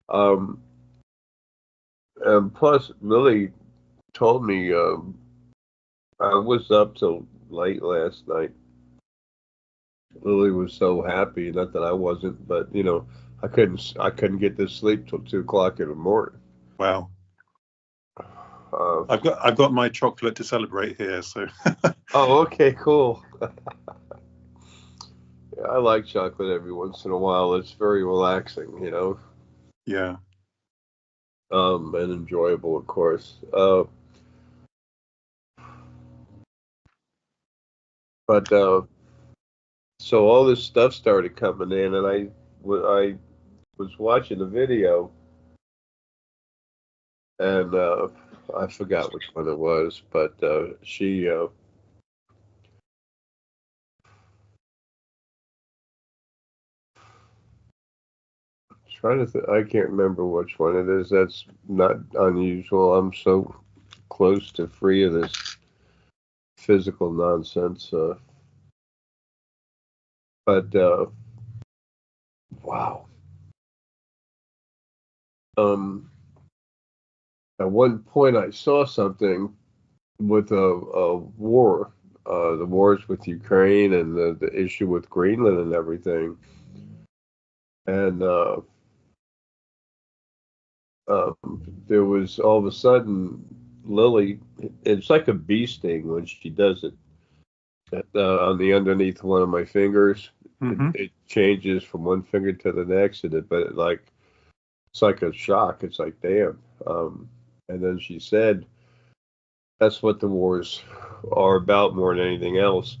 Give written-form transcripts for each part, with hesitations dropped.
Um, and plus, Lily told me I was up till late last night. Lily was so happy, not that I wasn't, but I couldn't get to sleep till 2 o'clock in the morning. Wow. Uh, I've got my chocolate to celebrate here, so. oh, okay, cool. Yeah, I like chocolate every once in a while. It's very relaxing, Yeah. and enjoyable, of course. But so all this stuff started coming in, and I was watching a video, and I forgot which one it was, but she trying to I can't remember which one it is. That's not unusual. I'm so close to free of this physical nonsense. But wow. Um, at one point, I saw something with a war, the wars with Ukraine and the issue with Greenland and everything. And there was all of a sudden Lily. It's like a bee sting when she does it. On the underneath one of my fingers, Mm-hmm. it changes from one finger to the next, it's like a shock. It's like damn. And then she said that's what the wars are about more than anything else.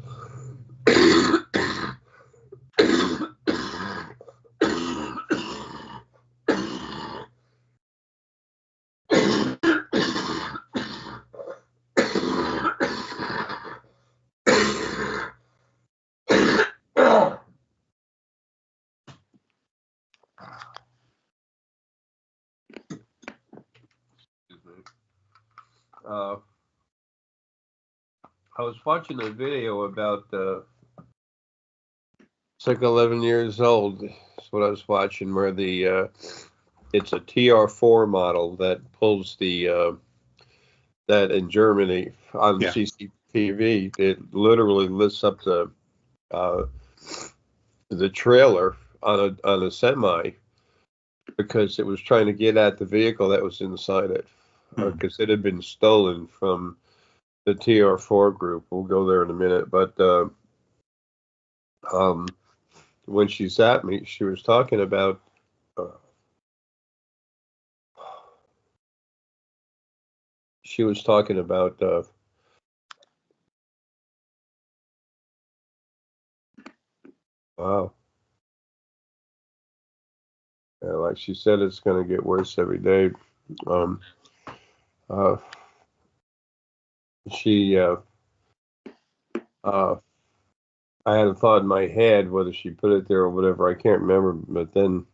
uh, I was watching a video about it's like 11 years old. That's what I was watching, where it's a TR4 model that pulls that in Germany on Yeah. CCTV. It literally lifts up uh, the trailer on a semi because it was trying to get at the vehicle that was inside it because it had been stolen from the TR4 group. We'll go there in a minute, but when she zapped me, she was talking about wow. Yeah, like she said, it's going to get worse every day. Um, uh, she I had a thought in my head whether she put it there or whatever. I can't remember, but then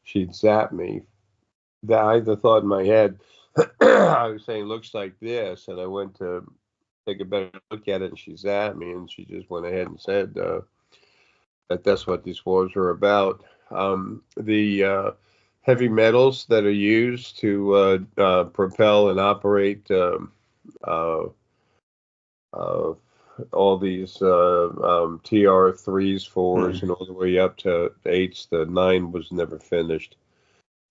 she'd zapped me. I had the thought in my head. I was saying, looks like this, and I went to take a better look at it, and she zapped me, and she just went ahead and said that's what these wars are about. The heavy metals that are used to propel and operate uh, uh, all these TR3s, 4s, and all the way up to 8s. The 9 was never finished.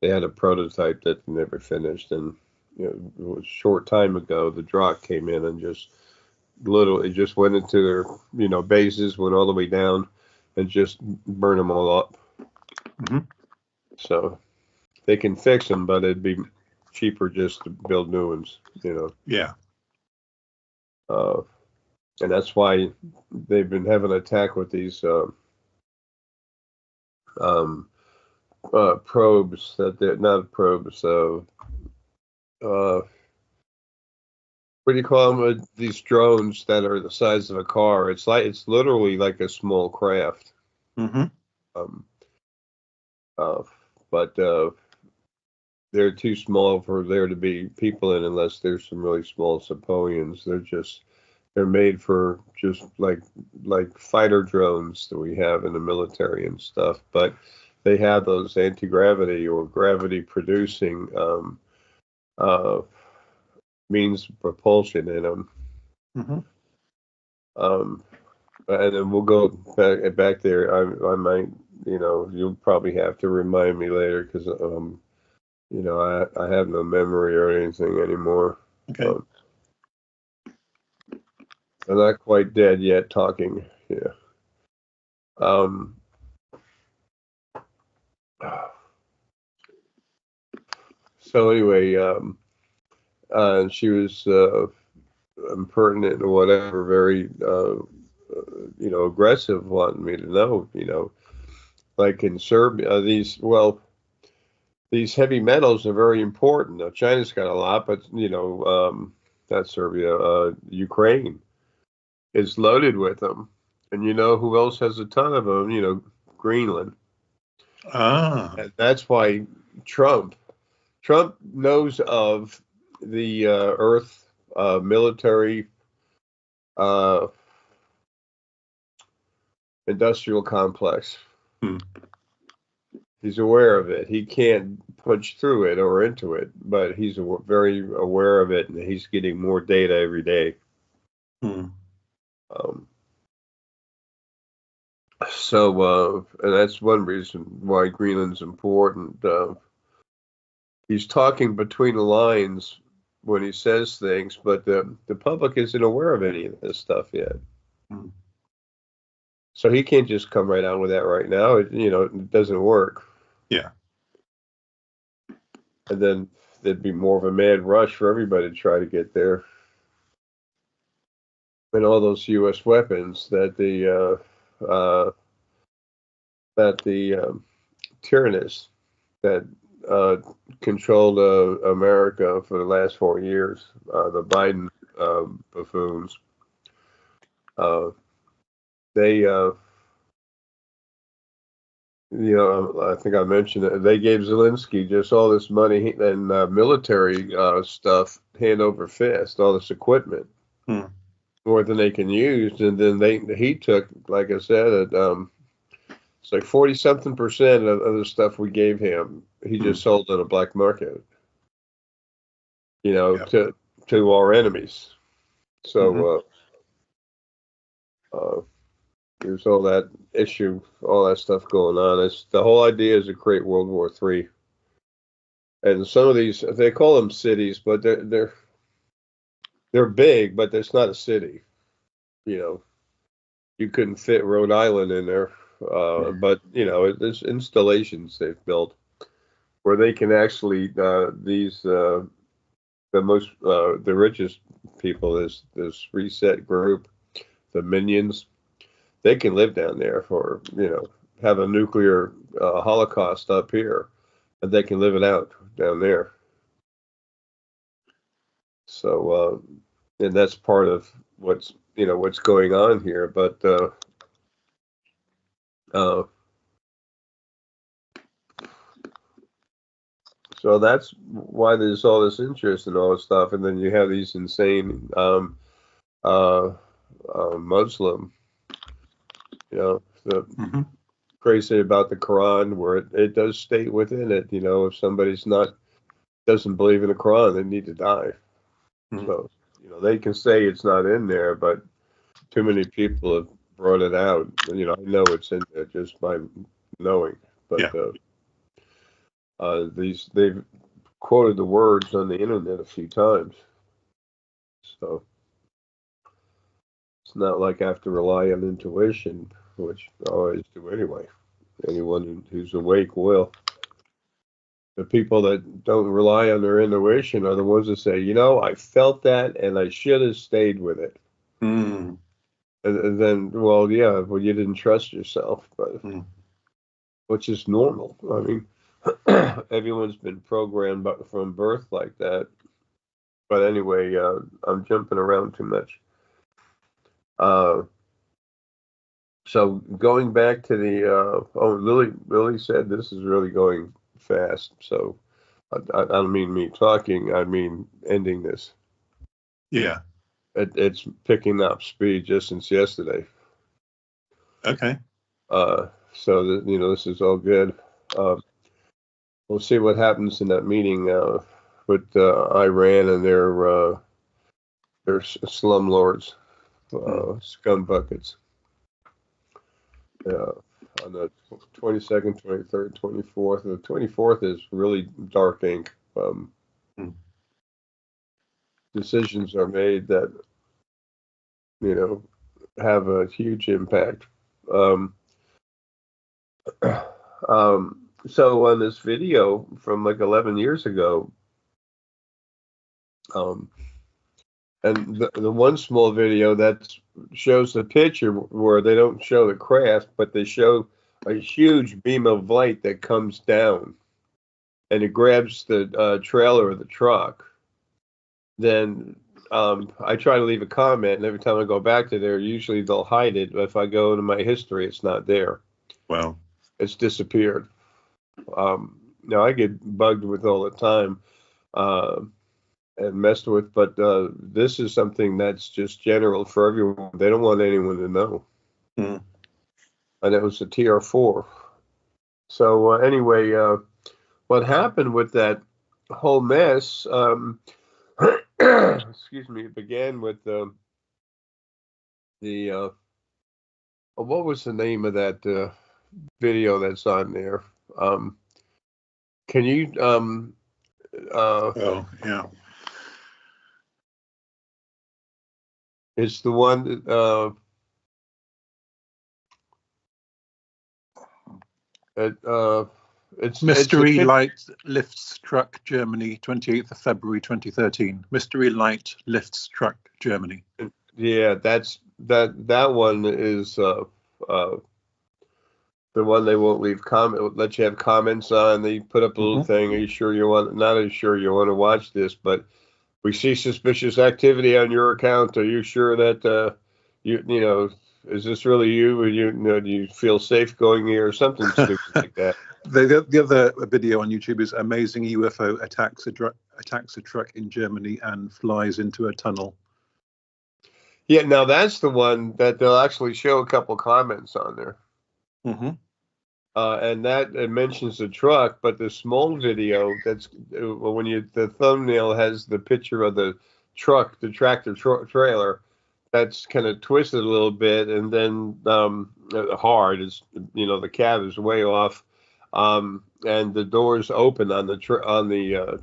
They had a prototype that never finished, and it was a short time ago the Drak came in and it just went into their bases, went all the way down, and just burned them all up. Mm-hmm. So they can fix them, but it'd be cheaper just to build new ones. Yeah. And that's why they've been having an attack with these probes that they're not probes. What do you call them? These drones that are the size of a car. It's literally like a small craft. Mm-hmm. Um, uh, but they're too small for there to be people in unless there's some really small civilians. They're made for just like fighter drones that we have in the military and stuff. But they have those anti-gravity or gravity-producing uh, means of propulsion in them. Mm-hmm. And then we'll go back there. I might, you'll probably have to remind me later because, I have no memory or anything anymore. Okay. I'm not quite dead yet talking. Yeah. So anyway, she was impertinent or whatever, very, aggressive, wanting me to know, like in Serbia, these heavy metals are very important. Now, China's got a lot, but not Serbia, Ukraine is loaded with them. And you know who else has a ton of them? Greenland. Ah. And that's why Trump knows of the Earth military uh, industrial complex. Hmm. He's aware of it. He can't punch through it or into it, but he's very aware of it, and he's getting more data every day. Hmm. Um, and that's one reason why Greenland's important. He's talking between the lines when he says things, but the public isn't aware of any of this stuff yet. Hmm. So he can't just come right out with that right now. It doesn't work. Yeah. And then there'd be more of a mad rush for everybody to try to get there. And all those U.S. weapons that the tyrannists that controlled America for the last 4 years, the Biden buffoons, they, I think I mentioned it. They gave Zelensky just all this money and military stuff hand over fist, all this equipment, Hmm. more than they can use. And then he took, like I said, it's like 40-something% of the stuff we gave him. He just sold on a black market, Yeah. to our enemies. So there's all that issue, all that stuff going on. It's the whole idea is to create World War III. And some of these, they call them cities, but they're big, but it's not a city. You couldn't fit Rhode Island in there, but there's installations they've built where they can actually the richest people, this reset group, the minions, they can live down there for have a nuclear holocaust up here, and they can live it out down there. So and that's part of what's going on here. But so that's why there's all this interest in all this stuff, and then you have these insane Muslim, the crazy about the Quran, where it does state within it, if somebody's doesn't believe in the Quran, they need to die. So, they can say it's not in there, but too many people have brought it out. I know it's in there just by knowing. But they've quoted the words on the internet a few times. So it's not like I have to rely on intuition, which I always do anyway. Anyone who's awake will. The people that don't rely on their intuition are the ones that say, I felt that and I should have stayed with it. Mm. And then, well, you didn't trust yourself, but which is normal. I mean, everyone's been programmed from birth like that. But anyway, I'm jumping around too much. So going back to the Lilly said this is really going fast. So I don't mean me talking. I mean ending this. Yeah. It's picking up speed just since yesterday. Okay. So this is all good. we'll see what happens in that meeting with Iran and their slumlords, scum buckets. On the 22nd, 23rd, 24th. The 24th is really dark ink. Decisions are made that, have a huge impact. So on this video from like 11 years ago, and the one small video that shows the picture where they don't show the craft, but they show a huge beam of light that comes down and it grabs the trailer of the truck. Then I try to leave a comment, and every time I go back to there, usually they'll hide it. But if I go into my history, it's not there. Wow. It's disappeared. Now I get bugged with all the time and messed with, but this is something that's just general for everyone. They don't want anyone to know. And it was a TR4. So anyway, what happened with that whole mess, excuse me, it began with what was the name of that video that's on there? Can you Oh, yeah. It's the one it's Mystery Light lifts truck Germany, 28th of February 2013. Mystery Light lifts truck Germany. Yeah, that one is the one they won't leave let you have comments on. They put up a little thing. Are you sure you want? Not as sure you want to watch this, but we see suspicious activity on your account. Are you sure that is this really you? Or do you feel safe going here or something stupid like that? The other video on YouTube is amazing UFO attacks a truck in Germany and flies into a tunnel. Yeah, now that's the one that they'll actually show a couple comments on there. And that it mentions the truck, but the small video that's the thumbnail has the picture of the truck, the tractor trailer, that's kind of twisted a little bit, and then hard is the cab is way off, and the doors open on the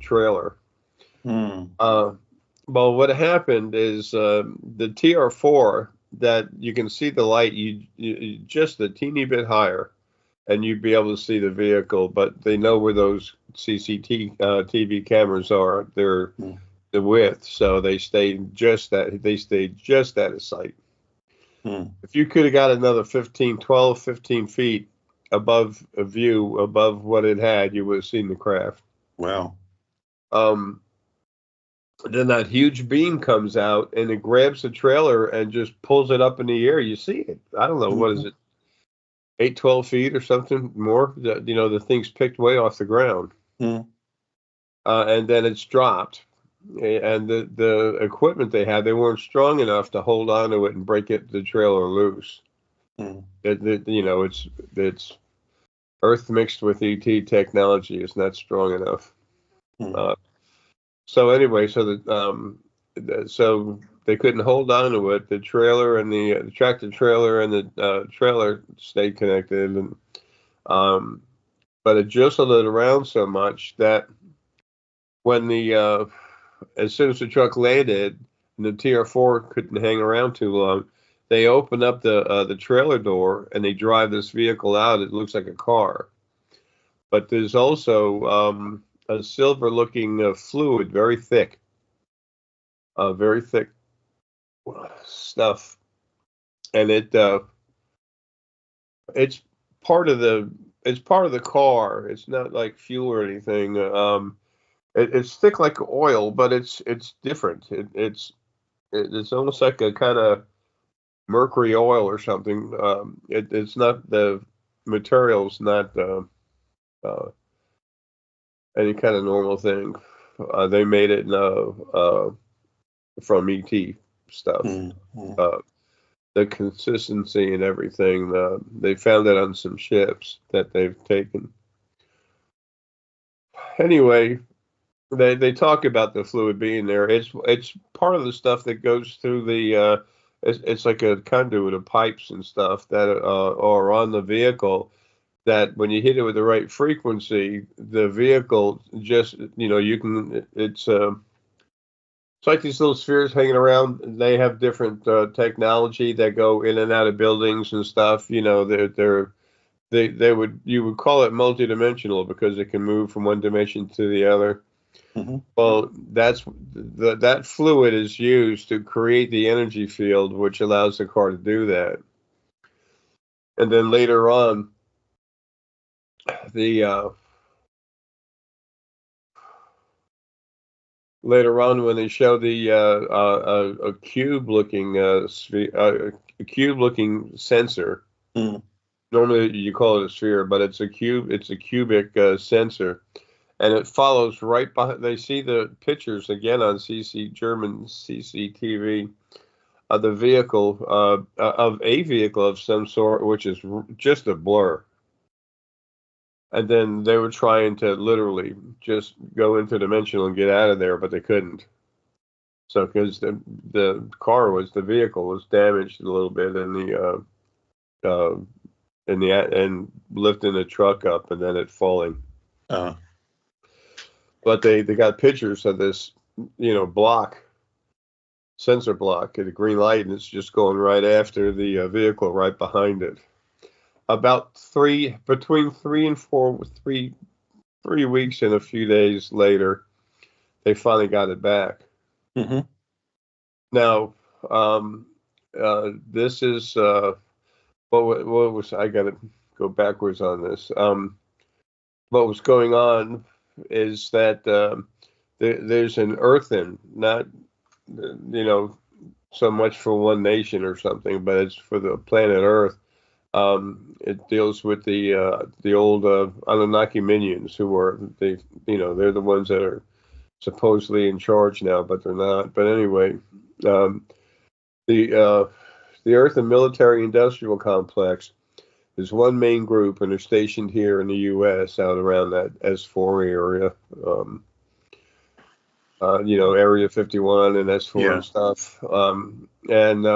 trailer. Well, what happened is the TR4 that you can see the light, you just a teeny bit higher, and you'd be able to see the vehicle. But they know where those CCTV cameras are. They're the width, so they stayed just out of sight. If you could have got another 12, 15 feet above what it had, you would have seen the craft. Wow. Then that huge beam comes out and it grabs the trailer and just pulls it up in the air. You see it. I don't know, what is it, 12 feet or something more? The thing's picked way off the ground. And then it's dropped. And the equipment they had, they weren't strong enough to hold on to it and break the trailer loose. It's Earth mixed with ET technology is not strong enough. So anyway, so they couldn't hold on to it. The trailer and the tractor trailer and the trailer stayed connected, and but it jostled it around so much that when as soon as the truck landed and the TR4 couldn't hang around too long, they open up the trailer door and they drive this vehicle out. It looks like a car, but there's also a silver-looking fluid, very thick stuff, and it's part of the car. It's not like fuel or anything. It's thick like oil, but it's different. It's almost like a kind of mercury oil or something. It's not, the material's not any kind of normal thing. They made it from ET stuff. The consistency and everything. They found it on some ships that they've taken. Anyway, they talk about the fluid being there. It's part of the stuff that goes through the. It's like a conduit of pipes and stuff that are on the vehicle. That when you hit it with the right frequency, the vehicle just you can. It's like these little spheres hanging around. They have different technology that go in and out of buildings and stuff. They would you would call it multidimensional because it can move from one dimension to the other. Hmm. Well, that fluid is used to create the energy field, which allows the car to do that. And then the later on when they show the a cube-looking a cube-looking sensor. Mm. Normally you call it a sphere, but it's a cube. It's a cubic sensor, and it follows right behind. They see the pictures again on German CCTV of the vehicle of a vehicle of some sort, which is just a blur. And then they were trying to literally just go interdimensional and get out of there, but they couldn't. So because the vehicle was damaged a little bit and lifting the truck up and then it falling. Uh, But they got pictures of this, sensor block at a green light, and it's just going right after the vehicle right behind it. About between 3 weeks and a few days later, they finally got it back. mm-hmm. Now, this is what was I got to go backwards on this. What was going on is that there's an earthen, not so much for one nation or something, but it's for the planet Earth. It deals with the old Anunnaki minions who they're the ones that are supposedly in charge now, but they're not. But anyway, the Earth and Military Industrial Complex is one main group, and they're stationed here in the U.S. out around that S4 area. Area 51 and S4 and stuff. And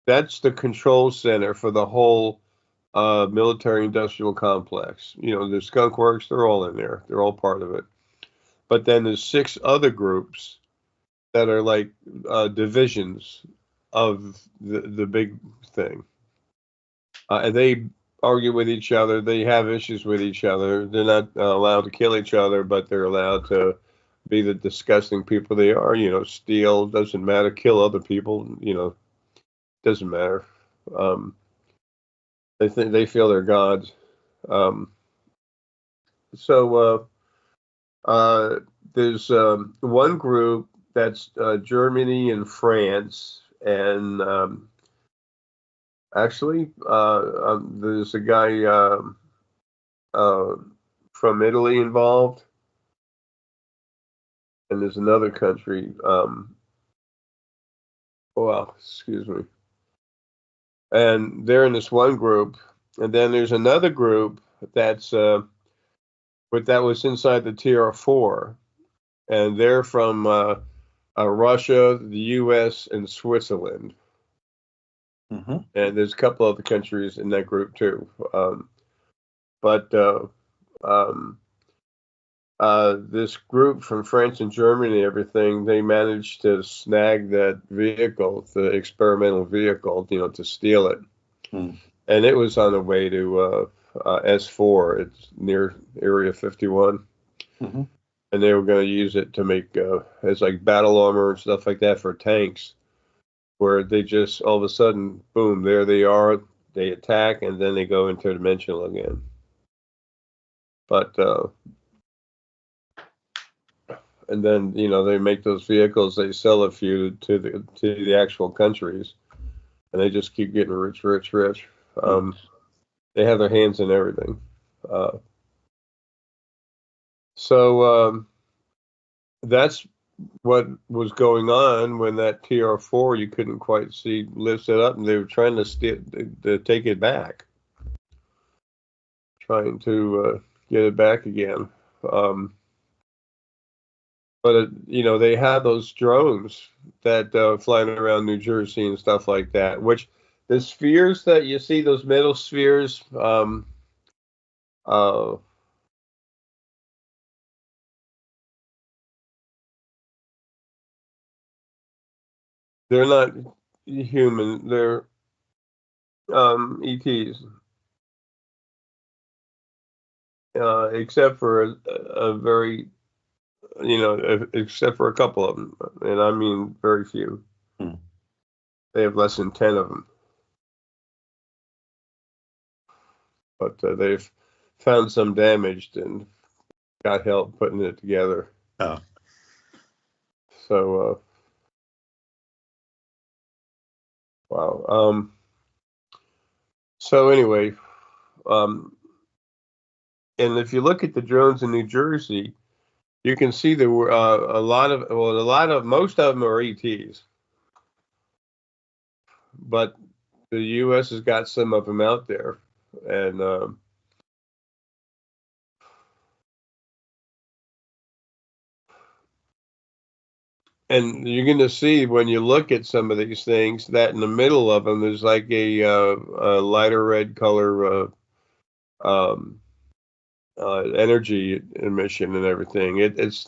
that's the control center for the whole military industrial complex. The skunk works, they're all in there. They're all part of it. But then there's 6 other groups that are like divisions of the big thing. And they argue with each other. They have issues with each other. They're not allowed to kill each other, but they're allowed to be the disgusting people they are. Steal, doesn't matter. Kill other people, doesn't matter. They feel they're gods. So there's one group that's Germany and France, and actually there's a guy from Italy involved, and there's another country. Excuse me. And they're in this one group, and then there's another group that's but that was inside the TR4, and they're from Russia, the U.S., and Switzerland. Mm-hmm. And there's a couple other countries in that group too. But this group from France and Germany and everything, they managed to snag that vehicle, the experimental vehicle, to steal it. Mm. And it was on the way to S4. It's near Area 51. Mm-hmm. And they were going to use it to make as like battle armor and stuff like that for tanks, where they just all of a sudden, boom, there they are. They attack and then they go interdimensional again. But and then they make those vehicles. They sell a few to the actual countries, and they just keep getting rich. They have their hands in everything. So that's what was going on when that TR4 you couldn't quite see lifted up, and they were trying to take it back. trying to get it back again. But they had those drones that flying around New Jersey and stuff like that. Which the spheres that you see, those metal spheres, uh, they're not human. They're ETs, except for a very, except for a couple of them, and I mean very few. Hmm. They have less than 10 of them, but they've found some damaged and got help putting it together. Oh. So, wow. So anyway, and if you look at the drones in New Jersey, you can see there were most of them are ETs, but the U.S. has got some of them out there, and you're going to see when you look at some of these things that in the middle of them there's like a lighter red color um, energy emission and everything. It's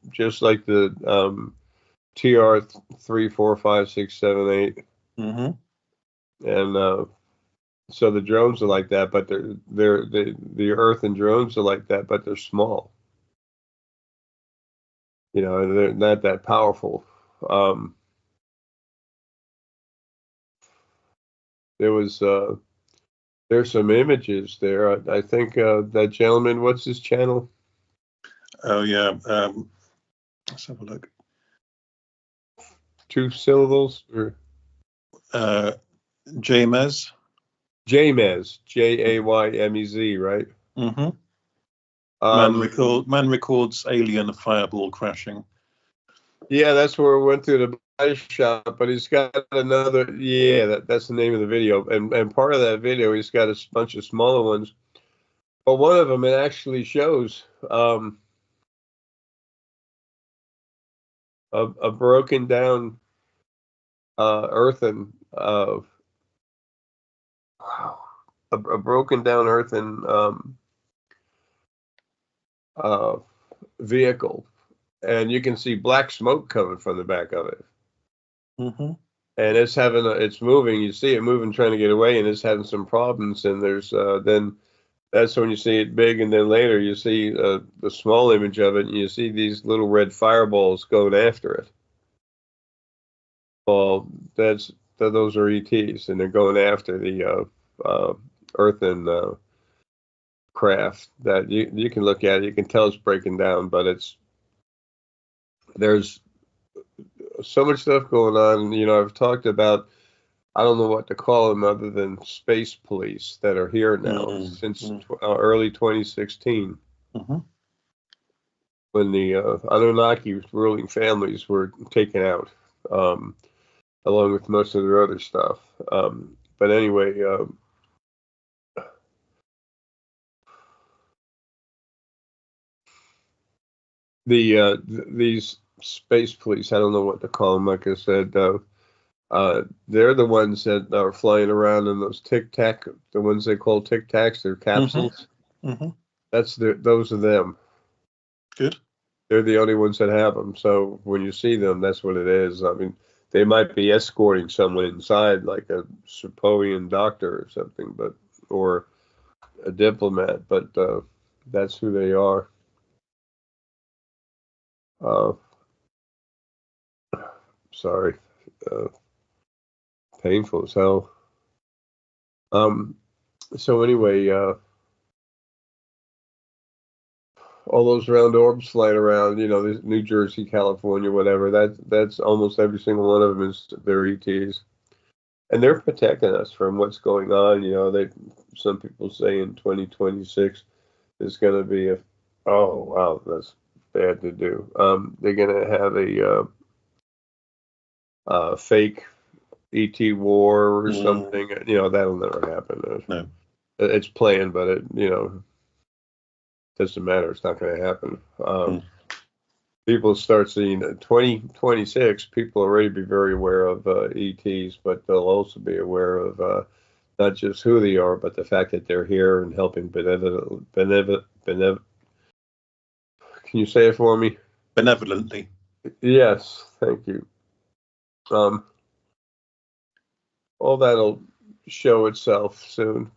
just like the TR 3, 4, 5, 6, 7, 8, and so the drones are like that, but the Earth and drones are like that, but they're small. They're not that powerful. There's some images there. I think that gentleman, what's his channel? Oh yeah. Let's have a look. 2 syllables or Jamez. Jaymez, Jaymez, right? Man records alien fireball crashing. Yeah, that's where we went through the body shop, but he's got another. Yeah, that's the name of the video, and part of that video he's got a bunch of smaller ones. But one of them it actually shows a broken down earthen a broken down earthen vehicle, and you can see black smoke coming from the back of it. And it's moving. You see it moving, trying to get away, and it's having some problems. And there's then that's when you see it big, and then later you see the small image of it, and you see these little red fireballs going after it. Well, those are ETs, and they're going after the earthen craft that you can look at it. You can tell it's breaking down, but there's so much stuff going on. I've talked about, I don't know what to call them other than space police that are here now since early 2016, when the Anunnaki ruling families were taken out, along with most of their other stuff. But anyway, these space police, I don't know what to call them. Like I said, they're the ones that are flying around in those Tic Tac, the ones they call Tic Tacs, they're capsules. Those are them. Good. They're the only ones that have them. So when you see them, that's what it is. I mean, they might be escorting someone inside, like a Serpoian doctor or something, or a diplomat, but that's who they are. Sorry. Painful as hell. So anyway, all those round orbs flying around, New Jersey, California, whatever. That's almost every single one of them is their ETs, and they're protecting us from what's going on. Some people say in 2026 is going to be oh wow, that's bad to do. They're going to have a fake ET war or something. That'll never happen. No. It's planned, but it doesn't matter. It's not going to happen. People start seeing 2026. People already be very aware of ETs, but they'll also be aware of not just who they are, but the fact that they're here and helping benevolent. Can you say it for me? Benevolently. Yes, thank you. All that'll show itself soon.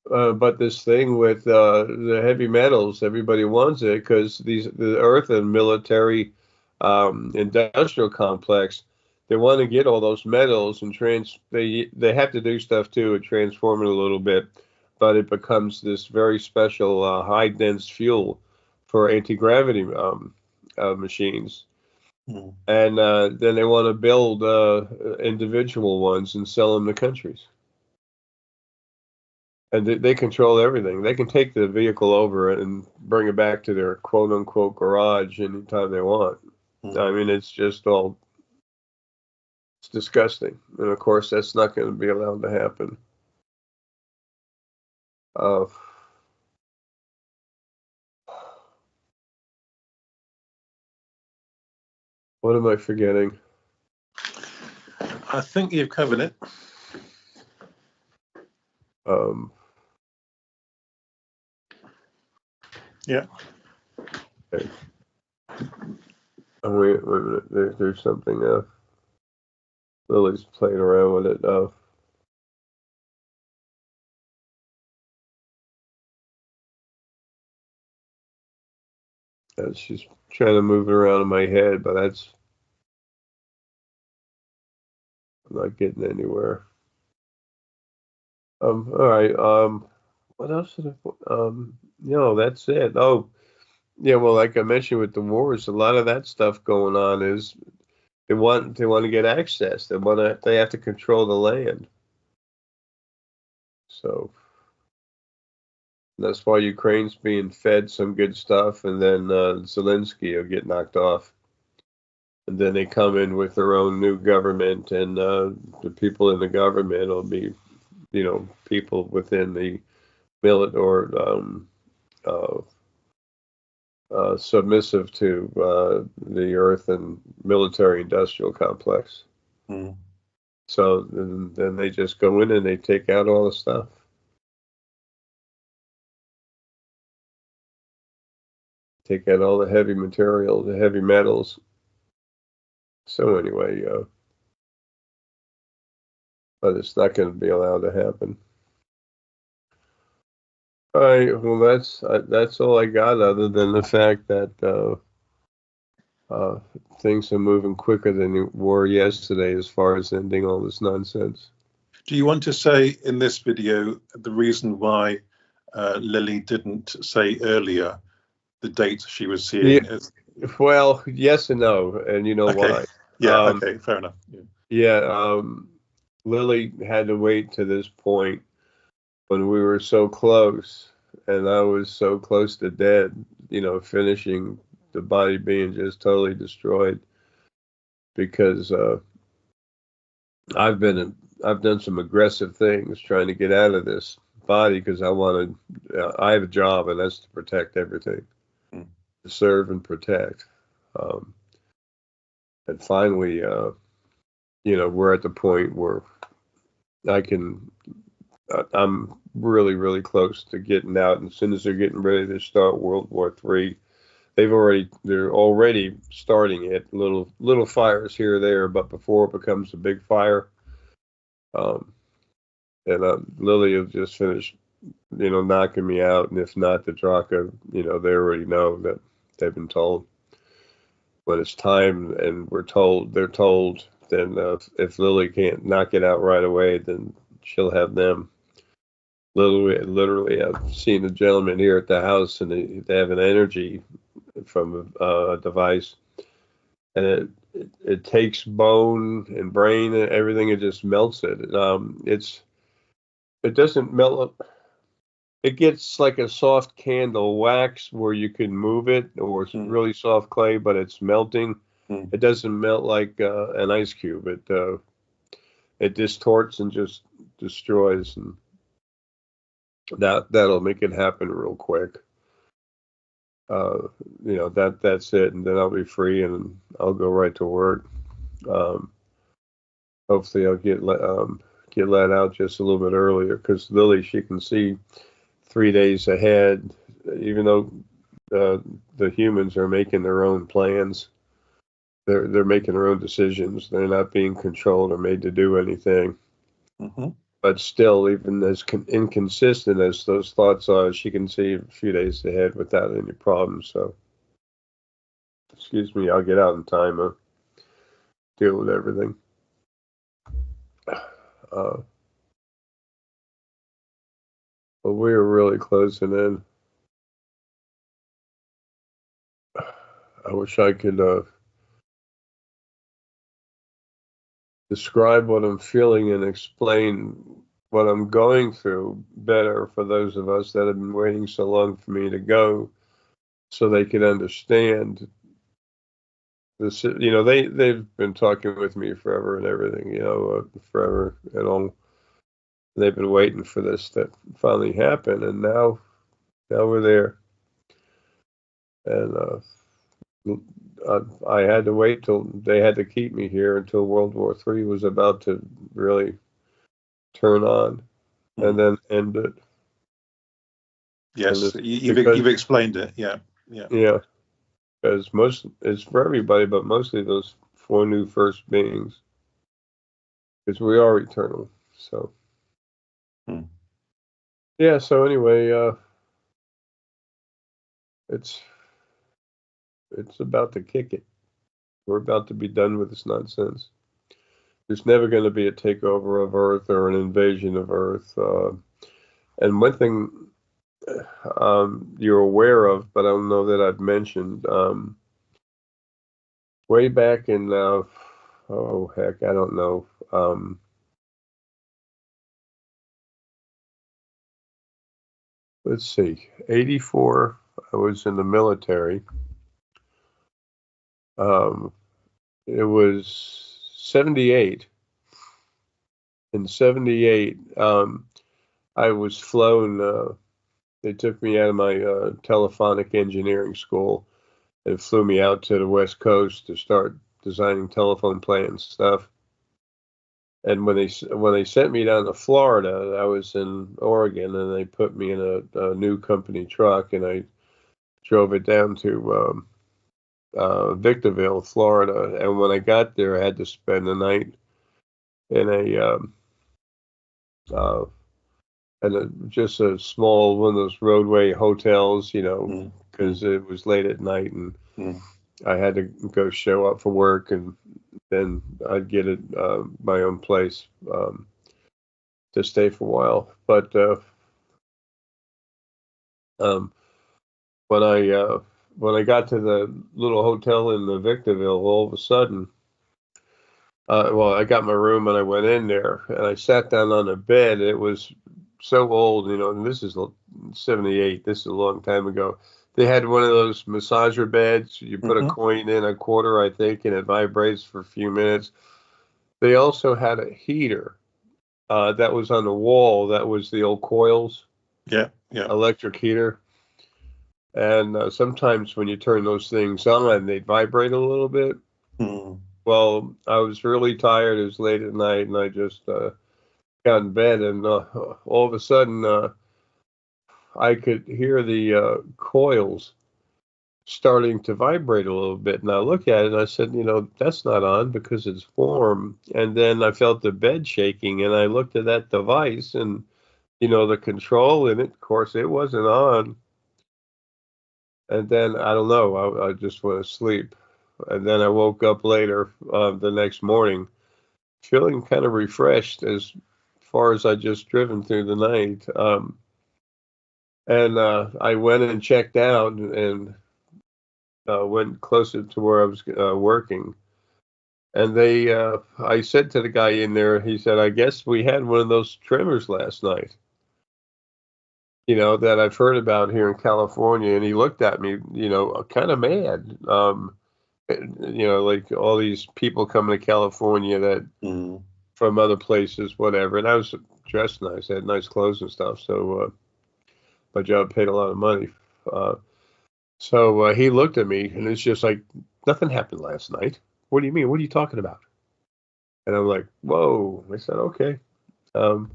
But this thing with the heavy metals, everybody wants it because the Earth and military industrial complex, they want to get all those metals and they have to do stuff too and transform it a little bit, but it becomes this very special high dense fuel for anti-gravity machines. And then they want to build individual ones and sell them to countries. And they control everything. They can take the vehicle over and bring it back to their quote unquote garage anytime they want. I mean, it's disgusting. And of course, that's not going to be allowed to happen. What am I forgetting? I think you've covered it. Yeah. Okay. Oh, wait a minute. There's something. Lily's playing around with it. She's trying to move it around in my head, but I'm not getting anywhere. All right. What else did I? That's it. Oh, yeah. Well, like I mentioned with the wars, a lot of that stuff going on is they want to get access. They have to control the land. So that's why Ukraine's being fed some good stuff, and then Zelensky will get knocked off. And then they come in with their own new government, and the people in the government will be, people within the military or submissive to the Earth and military industrial complex. So then they just go in and they take out all the stuff. Take out all the heavy material, the heavy metals. So anyway, but it's not going to be allowed to happen. All right. Well, that's all I got, other than the fact that things are moving quicker than they were yesterday as far as ending all this nonsense. Do you want to say in this video the reason why Lilly didn't say earlier the date she was seeing? Well, yes and no, and you know why. Yeah, okay, fair enough. Lilly had to wait to this point when we were so close, and I was so close to dead, finishing the body being just totally destroyed, because I've done some aggressive things trying to get out of this body because I have a job, and that's to protect everything, to serve and protect. And finally, we're at the point where I'm really, really close to getting out. And as soon as they're getting ready to start World War III, they're already starting it, little fires here or there, but before it becomes a big fire. And Lilly has just finished, knocking me out. And if not, the Draka, they already know that they've been told. When it's time and they're told, then if Lilly can't knock it out right away, then she'll have them. Literally, I've seen a gentleman here at the house, and they have an energy from a device, and it takes bone and brain and everything, it just melts it. It doesn't melt. It gets like a soft candle wax where you can move it, or it's really soft clay, but it's melting. It doesn't melt like an ice cube. It distorts and just destroys, and that'll make it happen real quick. That's it, and then I'll be free and I'll go right to work. Hopefully I'll get let out just a little bit earlier, because Lilly, she can see 3 days ahead, even though the humans are making their own plans. They're making their own decisions. They're not being controlled or made to do anything. Mm-hmm. But still, even as inconsistent as those thoughts are, she can see a few days ahead without any problems. So, excuse me, I'll get out in time to deal with everything. But we were really closing in. I wish I could describe what I'm feeling and explain what I'm going through better for those of us that have been waiting so long for me to go, so they could understand this. They've been talking with me forever and everything, forever and all. They've been waiting for this to finally happen, and now we're there. And I had to wait till they had to keep me here until World War III was about to really turn on, and then end it. Yes, you've explained it. Yeah. Yeah, because it's for everybody, but mostly those 4 new first beings, because we are eternal. So, yeah. So anyway, it's about to kick it. We're about to be done with this nonsense. There's never going to be a takeover of Earth or an invasion of Earth. And one thing you're aware of, but I don't know that I've mentioned, way back in, I don't know. Let's see, 84, I was in the military. It was 78. In 78, I was flown, they took me out of my telephonic engineering school and flew me out to the West Coast to start designing telephone plans stuff. And when they sent me down to Florida, I was in Oregon, and they put me in a new company truck, and I drove it down to Victorville, Florida. And when I got there, I had to spend the night in just a small one of those roadway hotels, because it was late at night, and I had to go show up for work, and then I'd get my own place to stay for a while. But when I got to the little hotel in the Victorville, all of a sudden, I got my room and I went in there and I sat down on a bed. It was so old, and this is 78. This is a long time ago. They had one of those massager beds. You put a coin in, a quarter, I think, and it vibrates for a few minutes. They also had a heater that was on the wall. That was the old coils. Yeah. Electric heater. And sometimes when you turn those things on, they'd vibrate a little bit. Well, I was really tired. It was late at night, and I just got in bed, and all of a sudden, I could hear the coils starting to vibrate a little bit. And I looked at it, and I said, that's not on because it's warm. And then I felt the bed shaking, and I looked at that device, and, the control in it, of course, it wasn't on. And then, I don't know, I just went to sleep. And then I woke up later the next morning feeling kind of refreshed as far as I just driven through the night. And I went and checked out and went closer to where I was working. And I said to the guy in there, he said, I guess we had one of those tremors last night, that I've heard about here in California. And he looked at me, kind of mad. Like all these people coming to California that from other places, whatever. And I was dressed nice, had nice clothes and stuff. So my job paid a lot of money. So he looked at me, and it's just like, nothing happened last night. What do you mean? What are you talking about? And I'm like, whoa. I said, okay. And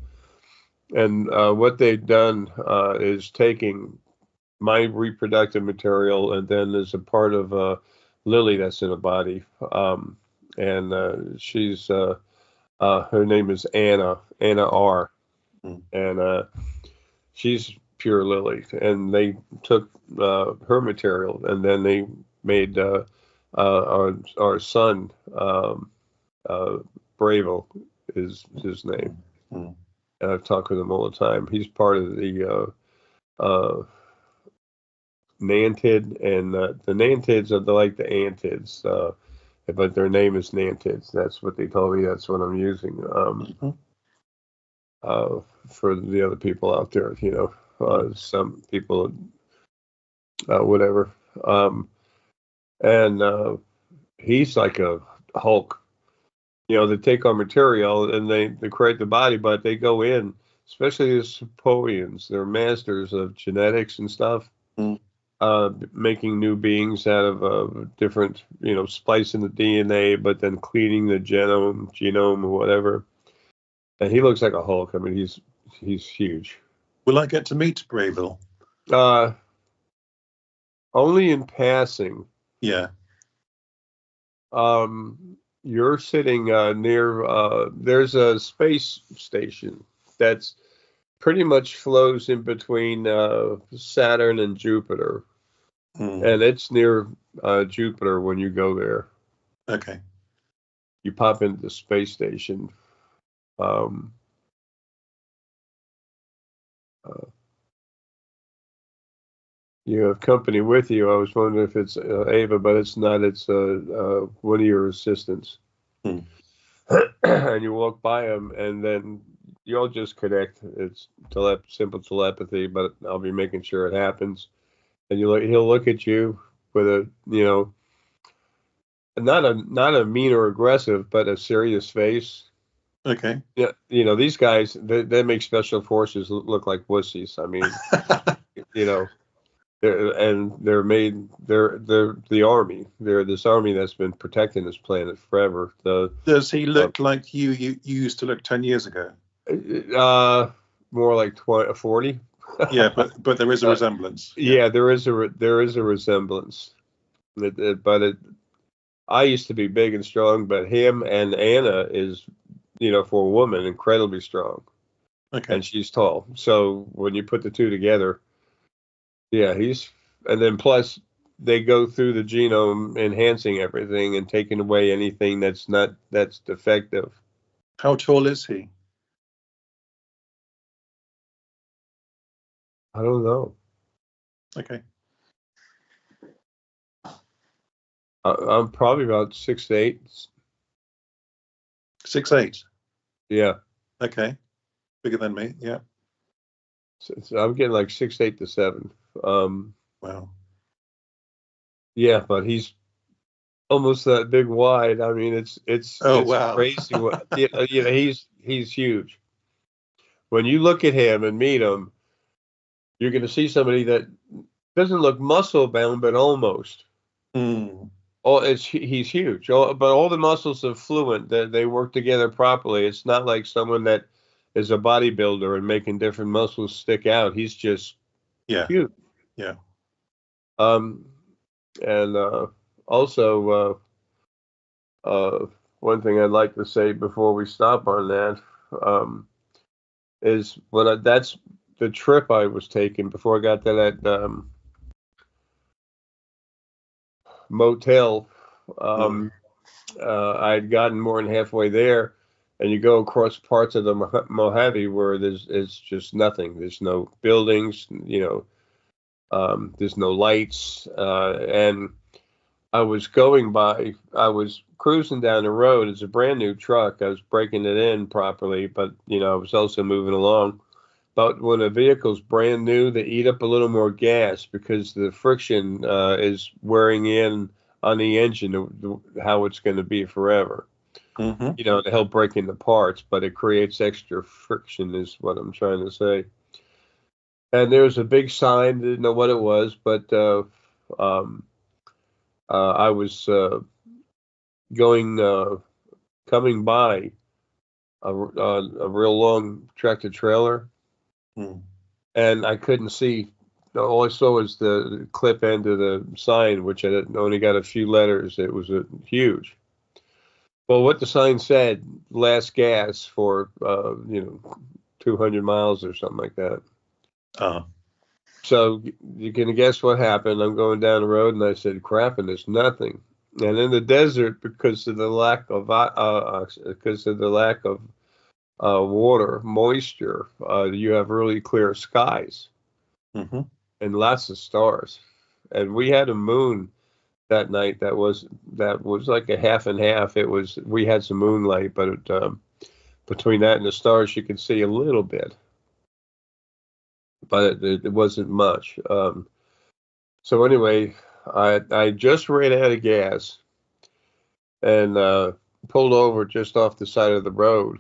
what they've done is taking my reproductive material, and then there's a part of Lilly that's in the body. And she's, her name is Anna R. Mm. And she's pure Lilly. And they took her material, and then they made our son, Bravo is his name. Mm. And I've talked with him all the time. He's part of the Nantids, and the Nantids are like the Antids, but their name is Nantids. That's what they told me. That's what I'm using for the other people out there. Some people, whatever. And he's like a Hulk. They take our material and they create the body, but they go in, especially the Sepoians. They're masters of genetics and stuff. Mm. Making new beings out of different, splicing the DNA, but then cleaning the genome or whatever. And he looks like a Hulk. I mean, he's huge. Will I get to meet Brayville? Only in passing. Yeah. You're sitting near. There's a space station that's pretty much flows in between Saturn and Jupiter. And it's near Jupiter when you go there. Okay. You pop into the space station. You have company with you. I was wondering if it's Ava, but it's not. It's one of your assistants. And you walk by him, and then you'll just connect. It's simple telepathy, but I'll be making sure it happens. And he'll look at you with a, not a mean or aggressive, but a serious face. Okay. Yeah, these guys, they make special forces look like wussies. I mean, they're the army. They're this army that's been protecting this planet forever. Does he look like you used to look 10 years ago? More like 40. Yeah, but there is a resemblance. Yeah, there is a resemblance. I used to be big and strong, but him and Anna is, for a woman, incredibly strong. Okay. And she's tall. So when you put the two together, yeah, and then plus they go through the genome, enhancing everything and taking away anything that's defective. How tall is he? I don't know. Okay. I'm probably about 6'8". 6'8". Yeah. Okay. Bigger than me. Yeah. So I'm getting like 6'8" to 7. Wow. Yeah, but he's almost that big wide. I mean, it's wow. crazy. He's huge. When you look at him and meet him, you're going to see somebody that doesn't look muscle bound, but almost. He's huge. But all the muscles are fluent. They work together properly. It's not like someone that is a bodybuilder and making different muscles stick out. He's just huge. Yeah. And also, one thing I'd like to say before we stop on that is that's the trip I was taking before I got to that motel. I'd gotten more than halfway there, and you go across parts of the Mojave where it's just nothing. There's no buildings, there's no lights, and I was cruising down the road. It's a brand new truck. I was breaking it in properly, but I was also moving along. But when a vehicle's brand new, they eat up a little more gas because the friction is wearing in on the engine, how it's going to be forever. Mm-hmm. To help break into parts, but it creates extra friction is what I'm trying to say. And there was a big sign, didn't know what it was, but um, I was going, coming by a real long tractor trailer, Mm. and I couldn't see. All I saw was the clip end of the sign, which I only got a few letters. It was huge. Well, what the sign said, last gas for 200 miles or something like that. Ah. So you can guess what happened. I'm going down the road, and I said, "Crap!" And there's nothing. And in the desert, because of the lack of water, moisture, you have really clear skies Mm-hmm. and lots of stars. And we had a moon that night that was like a half and half. We had some moonlight, but between that and the stars, you could see a little bit, but it wasn't much. So anyway, I just ran out of gas and pulled over just off the side of the road.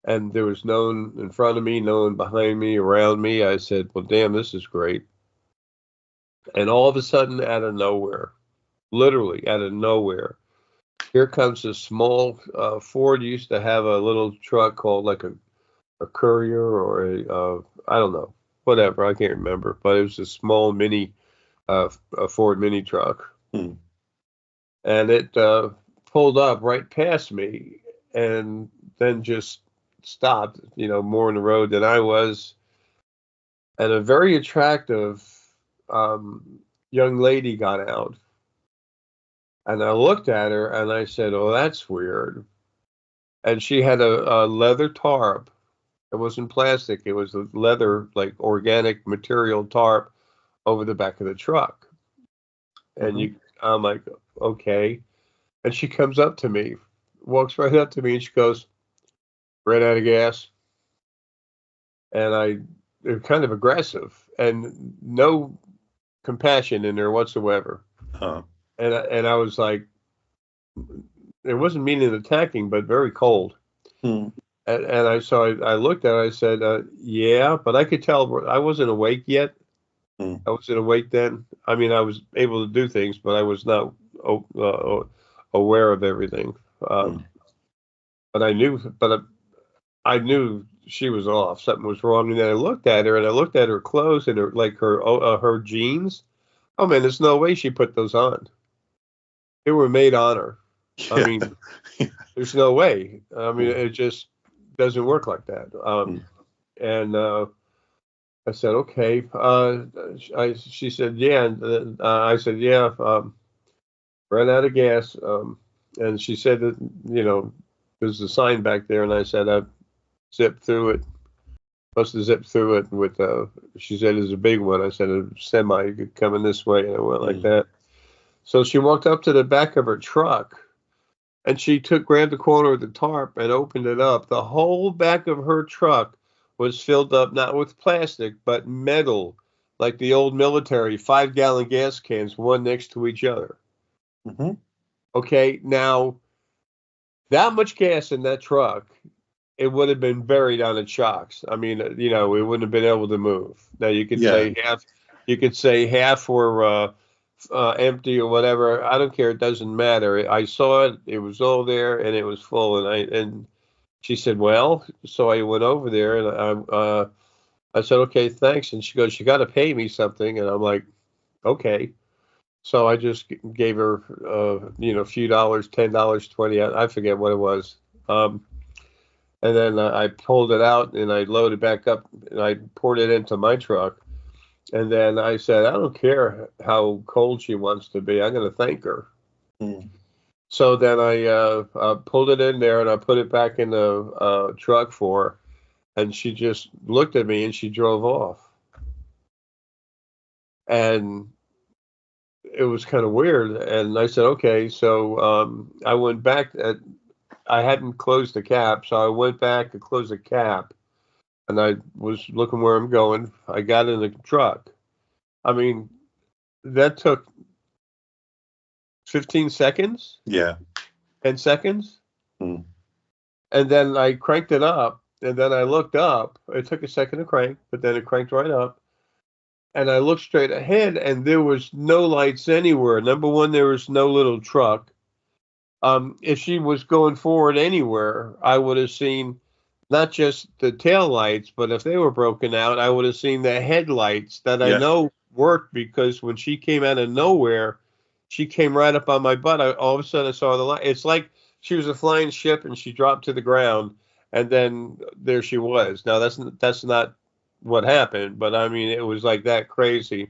And there was no one in front of me, no one behind me, around me. I said, "Well, damn, this is great." And all of a sudden, out of nowhere, literally out of nowhere, here comes a small Ford used to have a little truck called like a courier or I don't know, whatever, I can't remember, but it was a small mini a Ford mini truck, Mm. and it pulled up right past me, and then just stopped, more in the road than I was, and a very attractive young lady got out, and I looked at her and I said, "Oh, that's weird." And she had a leather tarp. It wasn't plastic. It was a leather, like organic material tarp over the back of the truck. And Mm-hmm. I'm like, okay. And she comes up to me, walks right up to me, and she goes, "Ran out of gas." And they're kind of aggressive and no compassion in there whatsoever. Ah. And I was like, it wasn't meaning attacking, but very cold. Mm. And I looked at her, I said, "Yeah," but I could tell I wasn't awake yet. Mm. I wasn't awake then. I mean, I was able to do things, but I was not aware of everything. Mm. Um, but I knew she was off. Something was wrong. And then I looked at her, and I looked at her clothes and her jeans. Oh man, there's no way she put those on. They were made on her. I Yeah. mean, there's no way. I mean, Mm. it just doesn't work like that. Mm. And I said, "Okay." She said, "Yeah." And I said, "Yeah." Ran out of gas. And she said that there's a sign back there, and I said I zipped through it. Must have zipped through it with. She said it's a big one. I said a semi coming this way, and I went like Mm. that. So she walked up to the back of her truck, and she grabbed the corner of the tarp and opened it up. The whole back of her truck was filled up not with plastic but metal, like the old military 5-gallon gas cans, one next to each other. Mm-hmm. Okay, now that much gas in that truck, it would have been buried on its shocks. I mean, it wouldn't have been able to move. Now you could Yeah. say half, were empty or whatever. I don't care. It doesn't matter. I saw it. It was all there, and it was full. And she said, "Well," so I went over there, and I said, "Okay, thanks." And she goes, "You got to pay me something," and I'm like, "Okay." So I just gave her, a few dollars, $10, 20, I forget what it was. Um, and then I pulled it out and I loaded back up and I poured it into my truck. And then I said, "I don't care how cold she wants to be. I'm going to thank her." Mm. So then I pulled it in there and I put it back in the truck for her. And she just looked at me and she drove off. And it was kind of weird. And I said, "Okay." So I went back. I hadn't closed the cap. So I went back and closed the cap. And I was looking where I'm going. I got in the truck. I mean, that took 15 seconds. Yeah. 10 seconds. Hmm. And then I cranked it up, and then I looked up. It took a second to crank, but then it cranked right up. And I looked straight ahead, and there was no lights anywhere. Number one, there was no little truck. If she was going forward anywhere, I would have seen not just the tail lights, but if they were broken out, I would have seen the headlights that I Yeah. know worked, because when she came out of nowhere, she came right up on my butt. All of a sudden, I saw the light. It's like she was a flying ship and she dropped to the ground, and then there she was. Now that's not what happened, but I mean it was like that crazy.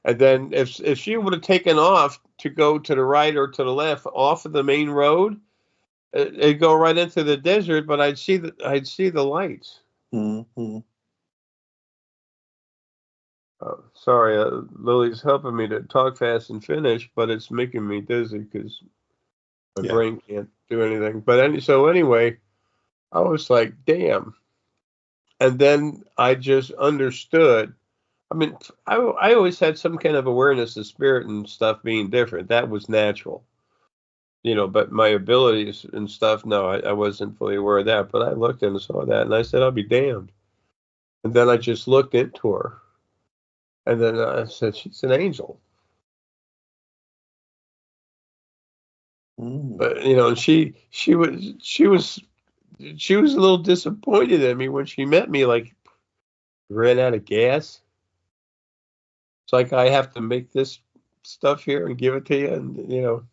And then if she would have taken off to go to the right or to the left off of the main road, it'd go right into the desert, but I'd see the lights. Mm-hmm. Sorry, Lily's helping me to talk fast and finish, but it's making me dizzy because my Yeah. brain can't do anything. But anyway, I was like, damn. And then I just understood. I mean, I always had some kind of awareness of spirit and stuff being different. That was natural. But my abilities and stuff, no, I wasn't fully aware of that. But I looked and saw that, and I said, I'll be damned. And then I just looked into her, and then I said, she's an angel. Mm. But and she was a little disappointed in me when she met me. Like, ran out of gas. It's like I have to make this stuff here and give it to you, and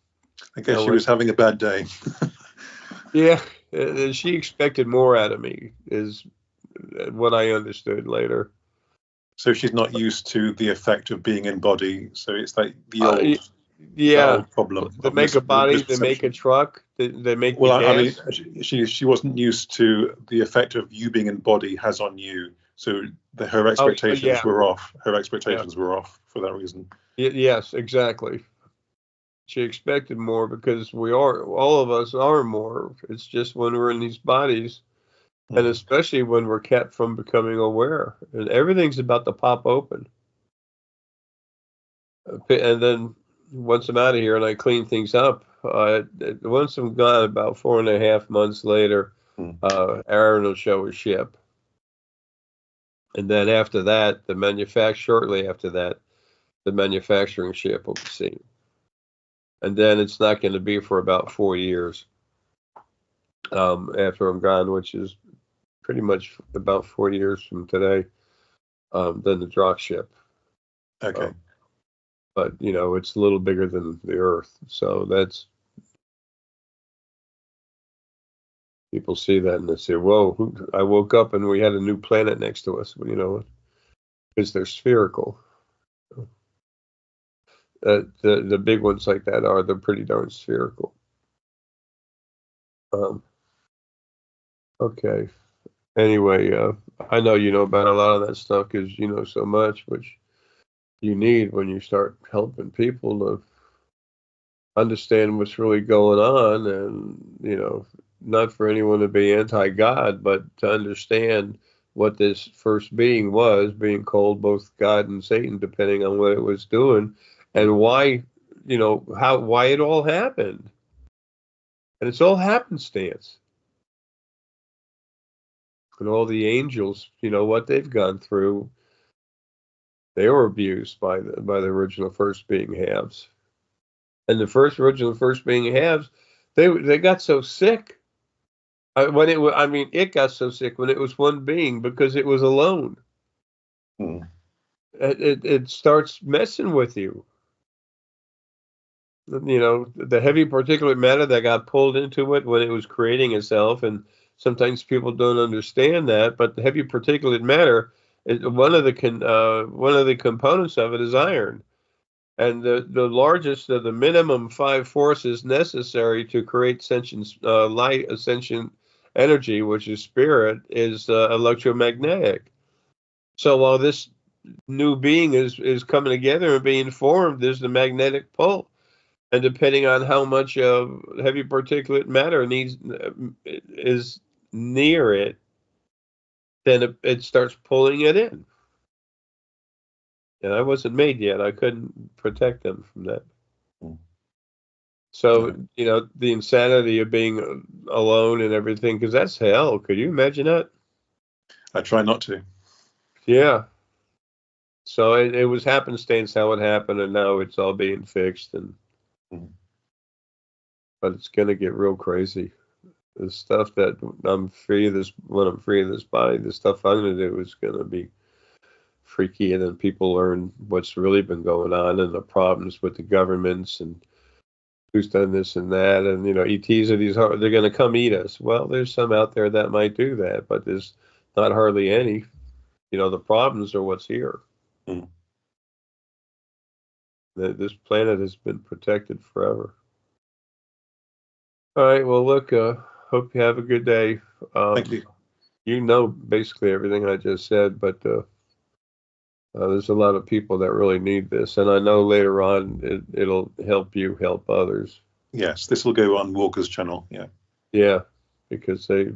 I guess she was having a bad day. yeah, she expected more out of me, is what I understood later. So she's not used to the effect of being in body. So it's like the Uh, old, that yeah, old problem they of make a body, they make a misperception. truck, they make the Well, I mean, gas. she wasn't used to the effect of you being in body has on you. So her Oh, expectations yeah, were off. Her yeah, expectations were off for that reason. yes, exactly. She expected more because all of us are more. It's just when we're in these bodies, and Mm. especially when we're kept from becoming aware, and everything's about to pop open. And then once I'm out of here and I clean things up, once I'm gone, about 4.5 months later, Mm. Aaron will show his ship. And then after that, shortly after that, the manufacturing ship will be seen. And then it's not going to be for about 4 years after I'm gone, which is pretty much about 4 years from today. Then the drop ship. Okay. But it's a little bigger than the Earth, so that's people see that and they say, "Whoa!" I woke up and we had a new planet next to us. Because they're spherical. The big ones like that they're pretty darn spherical. Um, okay. Anyway, I know you know about a lot of that stuff because you know so much, which you need when you start helping people to understand what's really going on, and not for anyone to be anti-God, but to understand what this first being was, being called both God and Satan, depending on what it was doing, and why, why it all happened. And it's all happenstance. And all the angels, what they've gone through, they were abused by the original first being halves. And the original first being halves, they got so sick. It got so sick when it was one being because it was alone. Mm. It starts messing with you. The heavy particulate matter that got pulled into it when it was creating itself, and sometimes people don't understand that. But the heavy particulate matter, one of the components of it is iron, and the largest of the minimum 5 forces necessary to create sentient light, sentient energy, which is spirit, is electromagnetic. So while this new being is coming together and being formed, there's the magnetic pull, and depending on how much heavy particulate matter is near it, then it starts pulling it in. And I wasn't made yet; I couldn't protect them from that. Mm. So, No, the insanity of being alone and everything, because that's hell. Could you imagine that? I try not to. Yeah. So it was happenstance how it happened, and now it's all being fixed. Mm. But it's gonna get real crazy. The stuff that when I'm free of this body, the stuff I'm gonna do is gonna be freaky, and then people learn what's really been going on and the problems with the governments and who's done this and that, and ETs are they're gonna come eat us. Well, there's some out there that might do that, but there's not hardly any. The problems are what's here. Mm. This planet has been protected forever. All right. Well, look. Hope you have a good day. Thank you. Basically everything I just said, but there's a lot of people that really need this, and I know later on it'll help you help others. Yes, this will go on Walker's channel. Yeah. Yeah, because they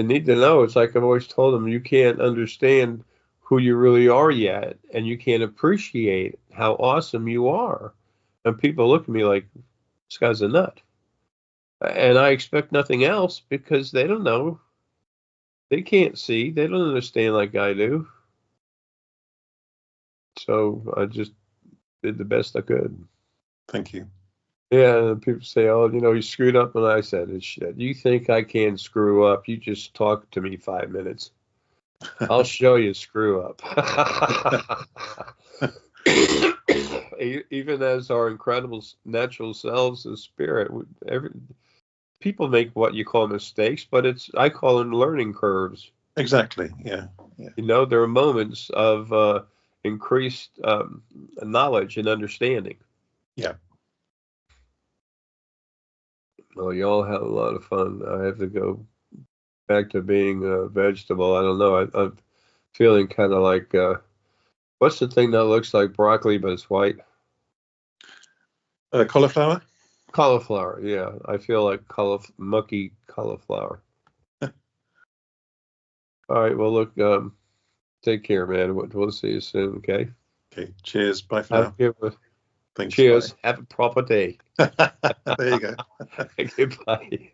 need to know. It's like I've always told them, you can't understand who you really are yet, and you can't appreciate how awesome you are. And people look at me like, this guy's a nut. And I expect nothing else because they don't know. They can't see. They don't understand like I do. So I just did the best I could. Thank you. Yeah, and people say, "Oh, you screwed up," and I said, "It's shit. You think I can screw up? You just talk to me 5 minutes. I'll show you screw up." Even as our incredible natural selves of spirit, people make what you call mistakes, but I call them learning curves. Exactly. Yeah. Yeah. There are moments of increased knowledge and understanding. Yeah. Well, y'all had a lot of fun. I have to go back to being a vegetable. I don't know. I'm feeling kind of like what's the thing that looks like broccoli but it's white? Cauliflower. Cauliflower. Yeah, I feel like mucky cauliflower. All right. Well, look. Take care, man. We'll see you soon. Okay. Okay. Cheers. Bye for Have a now. good one. Thanks. Bye. Cheers. Have a proper day. There you go. Goodbye.